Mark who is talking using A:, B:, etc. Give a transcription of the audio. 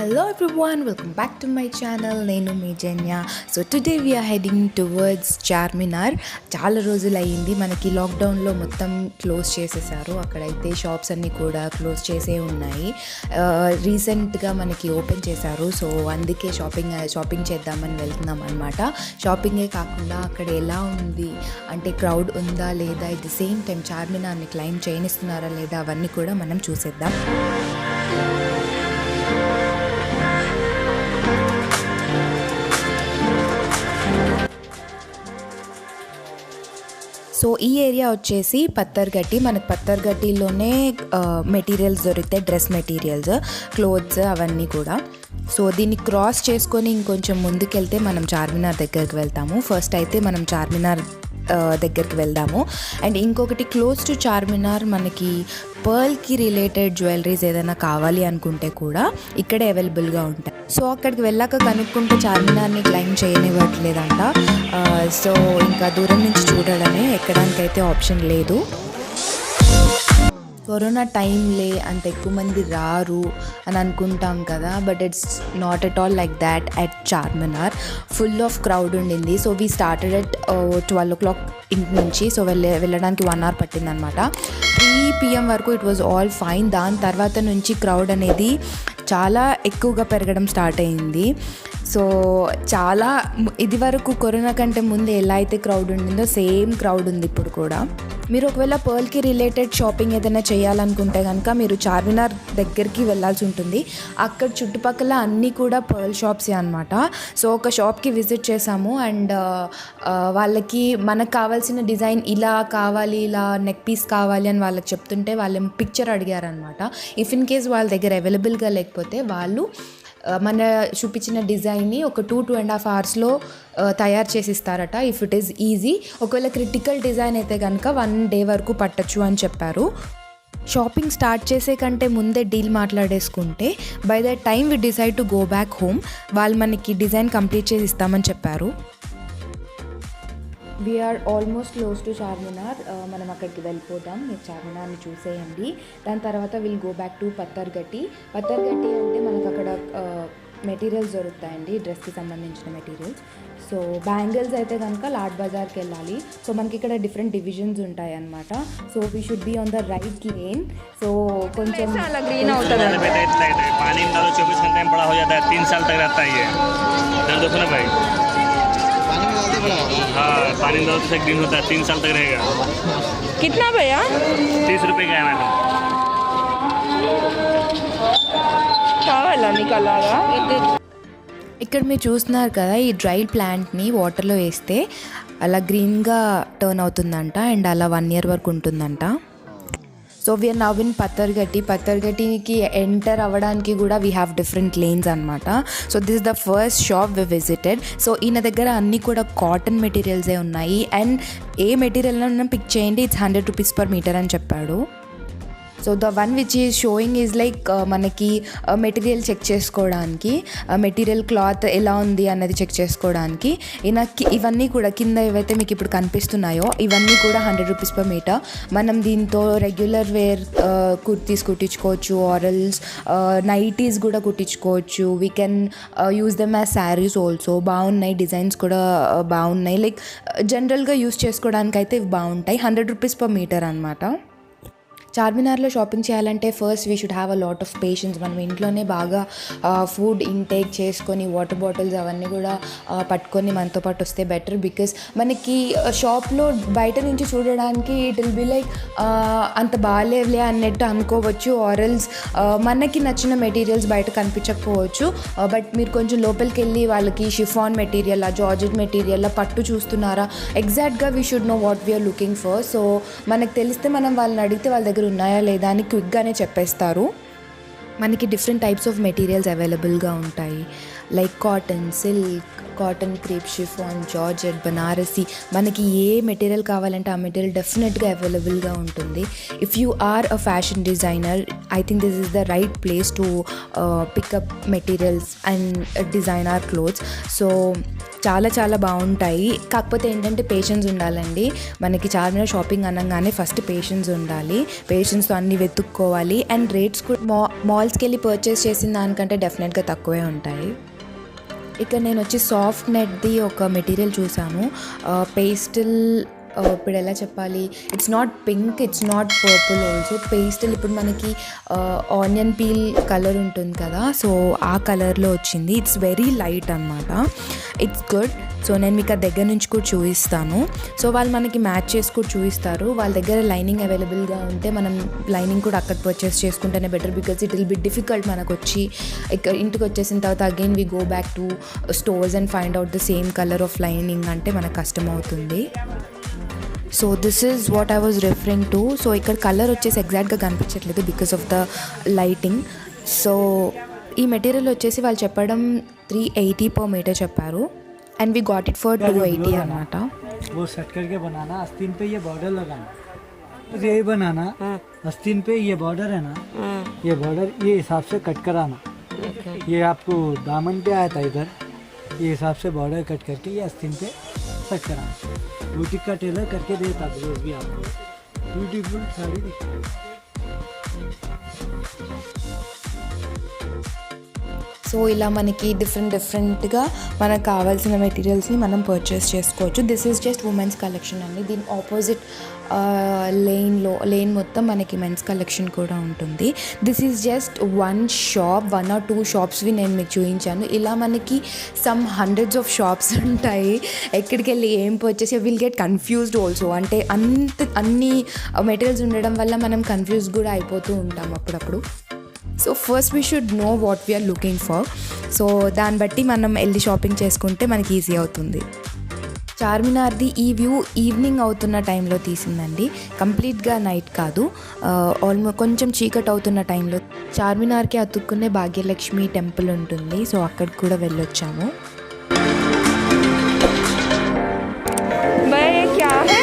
A: Hello everyone, welcome back to my channel. నేను మీ జన్య. So today we are heading towards Charminar. చాలా రోజులు అయ్యింది, మనకి లాక్డౌన్లో మొత్తం క్లోజ్ చేసేసారు. అక్కడైతే షాప్స్ అన్నీ కూడా క్లోజ్ చేసే ఉన్నాయి. రీసెంట్గా మనకి ఓపెన్ చేశారు. సో అందుకే షాపింగ్ చేద్దామని వెళ్తున్నాం అనమాట. షాపింగే కాకుండా అక్కడ ఎలా ఉంది అంటే క్రౌడ్ ఉందా లేదా, ఎట్ ది సేమ్ టైం చార్మినార్ని క్లైమ్ చేయనిస్తున్నారా లేదా, అవన్నీ కూడా మనం చూసేద్దాం. సో ఈ ఏరియా వచ్చేసి పత్తర్గట్టి. మనకు పత్తర్గట్టిలోనే మెటీరియల్స్ దొరుకుతాయి, డ్రెస్ మెటీరియల్స్, క్లోత్స్ అవన్నీ కూడా. సో దీన్ని క్రాస్ చేసుకొని ఇంకొంచెం ముందుకెళ్తే మనం చార్మినార్ దగ్గరికి వెళ్తాము. ఫస్ట్ అయితే మనం చార్మినార్ దగ్గరికి వెళ్దాము. అండ్ ఇంకొకటి, క్లోజ్ టు చార్మినార్ మనకి పర్ల్కి రిలేటెడ్ జ్యువెలరీస్ ఏదైనా కావాలి అనుకుంటే కూడా ఇక్కడే అవైలబుల్గా ఉంటాయి. సో అక్కడికి వెళ్ళాక కనుక్కుంటే చార్మినార్ని క్లైమ్ చేయనివ్వట్లేదంట. సో ఇంకా దూరం నుంచి చూడడమే, ఎక్కడానికైతే ఆప్షన్ లేదు. కరోనా టైంలే అంత ఎక్కువ మంది రారు అని అనుకుంటాం కదా, but it's not at all like that. At Charminar full of crowd ఉండింది. So we started at 12 o'clock ఇంటి నుంచి. సో వెళ్ళడానికి 1 hour పట్టిందనమాట. 3 PM వరకు ఇట్ వాజ్ ఆల్ ఫైన్. దాని తర్వాత నుంచి క్రౌడ్ అనేది చాలా ఎక్కువగా పెరగడం స్టార్ట్ అయింది. సో చాలా ఇది వరకు కరోనా కంటే ముందు ఎలా అయితే క్రౌడ్ ఉండిందో సేమ్ క్రౌడ్ ఉంది ఇప్పుడు కూడా. మీరు ఒకవేళ పర్ల్కి రిలేటెడ్ షాపింగ్ ఏదైనా చేయాలనుకుంటే కనుక మీరు చార్మినార్ దగ్గరికి వెళ్ళాల్సి ఉంటుంది. అక్కడ చుట్టుపక్కల అన్నీ కూడా పర్ల్ షాప్సే అనమాట. సో ఒక షాప్కి విజిట్ చేసాము అండ్ వాళ్ళకి మనకు కావాల్సిన డిజైన్ ఇలా కావాలి, ఇలా నెక్ పీస్ కావాలి అని వాళ్ళకి చెప్తుంటే వాళ్ళు పిక్చర్ అడిగారనమాట. ఇఫ్ ఇన్ కేస్ వాళ్ళ దగ్గర అవైలబుల్గా లేకపోతే వాళ్ళు మన చూపించిన డిజైన్ని ఒక 2.5 hours తయారు చేసి ఇస్తారట, ఇఫ్ ఇట్ ఈస్ ఈజీ. ఒకవేళ క్రిటికల్ డిజైన్ అయితే కనుక 1 day వరకు పట్టచ్చు అని చెప్పారు. షాపింగ్ స్టార్ట్ చేసే కంటే ముందే డీల్ మాట్లాడేసుకుంటే by the time we decide to go back home వాళ్ళు మనకి డిజైన్ కంప్లీట్ చేసి ఇస్తామని చెప్పారు. We are almost close to Charminar. మనం అక్కడికి వెళ్ళిపోదాం. మీరు చార్మినార్ని చూసేయండి. దాని తర్వాత will go back to Pathargatti. Pathargatti అంటే మనకు అక్కడ మెటీరియల్స్ దొరుకుతాయండి, డ్రెస్కి సంబంధించిన మెటీరియల్స్. సో బ్యాంగిల్స్ అయితే కనుక లాడ్ బజార్కి వెళ్ళాలి. సో మనకి ఇక్కడ డిఫరెంట్ డివిజన్స్ ఉంటాయి అన్నమాట. So we should be on the right lane. So కొంచెం గ్రీన్ అవుతుంది.
B: पानी में से ग्रीन होता है, 3 साल तक रहेगा.
C: कितना भैया?
B: 30 रुपये का है मैडम.
C: కావాలా నీకు అలాగా?
A: ఇక్కడ మీరు చూస్తున్నారు కదా, ఈ డ్రై ప్లాంట్ని వాటర్లో వేస్తే అలా గ్రీన్గా టర్న్ అవుతుందంట అండ్ అలా 1 year వరకు ఉంటుందంట. సో వీఆర్ నవ్ ఇన్ పత్తర్గట్టికి ఎంటర్ అవ్వడానికి కూడా వీ హ్యావ్ డిఫరెంట్ లేన్స్ అనమాట. So this is the first shop we visited. So ఈయన దగ్గర అన్నీ కూడా కాటన్ మెటీరియల్సే ఉన్నాయి అండ్ ఏ మెటీరియల్ పిక్ చేయండి, ఇట్స్ 100 rupees per meter అని చెప్పాడు. So the one which is showing is like మనకి మెటీరియల్ చెక్ చేసుకోవడానికి, మెటీరియల్ క్లాత్ ఎలా ఉంది అన్నది చెక్ చేసుకోవడానికి. ఇవన్నీ కూడా కింద ఏవైతే మీకు ఇప్పుడు కనిపిస్తున్నాయో ఇవన్నీ కూడా 100 rupees per meter. మనం దీంతో రెగ్యులర్ వేర్ కుర్తీస్ కుట్టించుకోవచ్చు, ఆరల్స్ నైటీస్ కూడా కుట్టించుకోవచ్చు. We can use them as saris also. బాగున్నాయి, డిజైన్స్ కూడా బాగున్నాయి. లైక్ జనరల్గా యూజ్ చేసుకోవడానికి అయితే ఇవి బాగుంటాయి. 100 rupees per meter అనమాట. చార్మినార్లో షాపింగ్ చేయాలంటే first we should have a lot of patience. మనం ఇంట్లోనే బాగా ఫుడ్ ఇంటేక్ చేసుకొని వాటర్ బాటిల్స్ అవన్నీ కూడా పట్టుకొని మనతో పాటు వస్తే బెటర్. బికాస్ మనకి షాప్లో బయట నుంచి చూడడానికి ఇట్ విల్ బి లైక్ అంత బాగాలేవులే అన్నట్టు అనుకోవచ్చు, ఆరల్స్ మనకి నచ్చిన మెటీరియల్స్ బయట కనిపించకపోవచ్చు. బట్ మీరు కొంచెం లోపలికి వెళ్ళి వాళ్ళకి షిఫాన్ మెటీరియల్, జార్జెట్ మెటీరియల్, పట్టు చూస్తున్నారా, ఎగ్జాక్ట్గా we should know what we are looking for. So మనకు తెలిస్తే మనం వాళ్ళని అడిగితే వాళ్ళ దగ్గర ఉన్నాయా లేదా అని క్విక్గానే చెప్పేస్తారు. మనకి డిఫరెంట్ టైప్స్ ఆఫ్ మెటీరియల్స్ అవైలబుల్గా ఉంటాయి, like cotton, silk, cotton crepe, chiffon, georgette, Banarasi. మనకి ఏ మెటీరియల్ కావాలంటే ఆ మెటీరియల్ డెఫినెట్గా అవైలబుల్గా ఉంటుంది. If you are a fashion designer, I think this is the right place to pick up materials and designer clothes. So చాలా చాలా బాగుంటాయి. కాకపోతే ఏంటంటే పేషెన్స్ ఉండాలండి. మనకి చార్మినార్ షాపింగ్ అనగానే ఫస్ట్ పేషెన్స్ ఉండాలి. పేషెన్స్తో అన్నీ వెతుక్కోవాలి. అండ్ రేట్స్ కూడా మాల్స్కి వెళ్ళి పర్చేస్ చేసిన దానికంటే డెఫినెట్గా తక్కువే ఉంటాయి. ఇక్కడ నేను వచ్చి సాఫ్ట్ నెట్ది ఒక మెటీరియల్ చూసాను. పేస్టల్, ఇప్పుడు ఎలా చెప్పాలి, it's not pink, it's not purple also. Pastel ఇప్పుడు మనకి ఆనియన్ పీల్ కలర్ ఉంటుంది కదా, సో ఆ కలర్లో వచ్చింది. ఇట్స్ వెరీ లైట్ అనమాట. It's good. సో నేను మీకు ఆ దగ్గర నుంచి కూడా చూపిస్తాను. సో వాళ్ళు మనకి మ్యాచ్ చేసి కూడా చూపిస్తారు. వాళ్ళ దగ్గర లైనింగ్ అవైలబుల్గా ఉంటే మనం లైనింగ్ కూడా అక్కడ పర్చేస్ చేసుకుంటేనే better. Because it will be difficult మనకు వచ్చి ఇక్కడ ఇంటికి వచ్చేసిన తర్వాత again we go back to stores and find out the same colour of lining అంటే మనకు కష్టం అవుతుంది. So this is what I was referring to. So ఇక్కడ కలర్ వచ్చేసి ఎగ్జాక్ట్గా కనిపించట్లేదు because of the lighting. So ఈ మెటీరియల్ వచ్చేసి వాళ్ళు చెప్పడం 380 per meter చెప్పారు. And we got it for 280 అనమాట.
D: वो सेट करके बनाना, आस्तीन पे ये बॉर्डर लगाना, बस यही बनाना. आस्तीन पे ये बॉर्डर है ना, ये बॉर्डर ये हिसाब से कट कराना. ये आपको दामन पे आया था इधर, ये हिसाब से बॉर्डर कट करके ये आस्तीन पे सेट कराना. ब्यूटी का टेलर करके देता ब्लाउज भी आपको. ब्यूटीफुल साड़ी दिखती है.
A: సో ఇలా మనకి డిఫరెంట్గా మనకు కావాల్సిన మెటీరియల్స్ని మనం పర్చేస్ చేసుకోవచ్చు. This is just women's collection అండి. దీని ఆపోజిట్ లేన్ మొత్తం మనకి మెన్స్ కలెక్షన్ కూడా ఉంటుంది. This is just 1 shop, 1 or 2 షాప్స్వి నేను మీకు చూపించాను. ఇలా మనకి సమ్ హండ్రెడ్స్ ఆఫ్ షాప్స్ ఉంటాయి. ఎక్కడికి వెళ్ళి ఏం purchase, will get confused also. అంటే అన్ని మెటీరియల్స్ ఉండడం వల్ల మనం కన్ఫ్యూజ్ కూడా అయిపోతూ ఉంటాం అప్పుడప్పుడు. So first we should know what we are looking for. So దాన్ని బట్టి మనం వెళ్ళి షాపింగ్ చేసుకుంటే మనకి ఈజీ అవుతుంది. చార్మినార్ది ఈ వ్యూ ఈవినింగ్ అవుతున్న టైంలో తీసిందండి, కంప్లీట్గా నైట్ కాదు. ఆల్మోస్ట్ కొంచెం చీకటి అవుతున్న టైంలో చార్మినార్కి అతుక్కునే భాగ్యలక్ష్మి టెంపుల్ ఉంటుంది. సో అక్కడికి కూడా వెళ్ళొచ్చాము.
C: भैया ये क्या है?